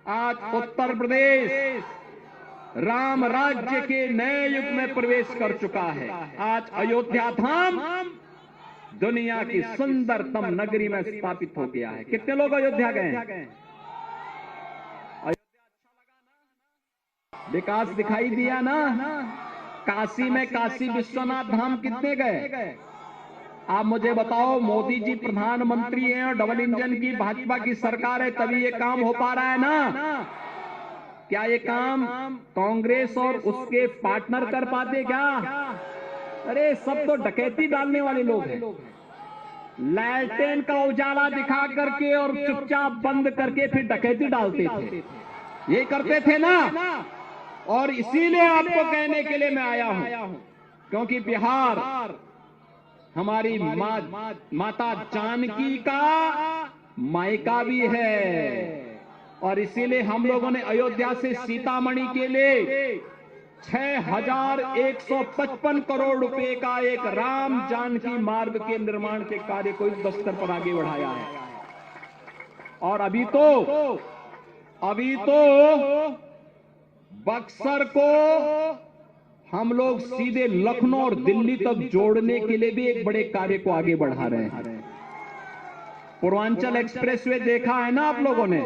आज उत्तर प्रदेश राम राज्य के नए युग में प्रवेश कर चुका है। आज अयोध्या धाम दुनिया की सुंदरतम नगरी में स्थापित हो गया है। कितने लोग अयोध्या गए हैं? अयोध्या अच्छा लगा ना? विकास दिखाई दिया ना? काशी में काशी विश्वनाथ धाम कितने गए? आप मुझे बताओ, मोदी जी प्रधानमंत्री हैं और डबल इंजन की भाजपा की सरकार है, तभी ये काम हो पा रहा है ना? क्या ये काम कांग्रेस और उसके पार्टनर कर पाते क्या? अरे सब तो डकैती डालने वाले लोग हैं। लैल्टेन का उजाला दिखा करके और चुपचाप बंद करके फिर डकैती डालते थे, ये करते थे ना। और इसीलिए आपको कहने के लिए मैं आया हूं, क्योंकि बिहार हमारी माता जानकी का मायका भी है। और इसीलिए हम लोगों ने अयोध्या से सीतामढ़ी के लिए 6155 करोड़ रुपए का एक राम जानकी मार्ग के निर्माण के कार्य को इस स्तर पर आगे बढ़ाया है। और अभी तो बक्सर को हम लोग सीधे लखनऊ और दिल्ली तक जोड़ने के लिए भी एक बड़े कार्य को आगे बढ़ा रहे हैं। पूर्वांचल एक्सप्रेसवे देखा है ना आप लोगों ने?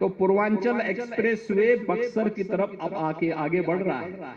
तो पूर्वांचल एक्सप्रेसवे बक्सर की तरफ अब आगे बढ़ रहा है।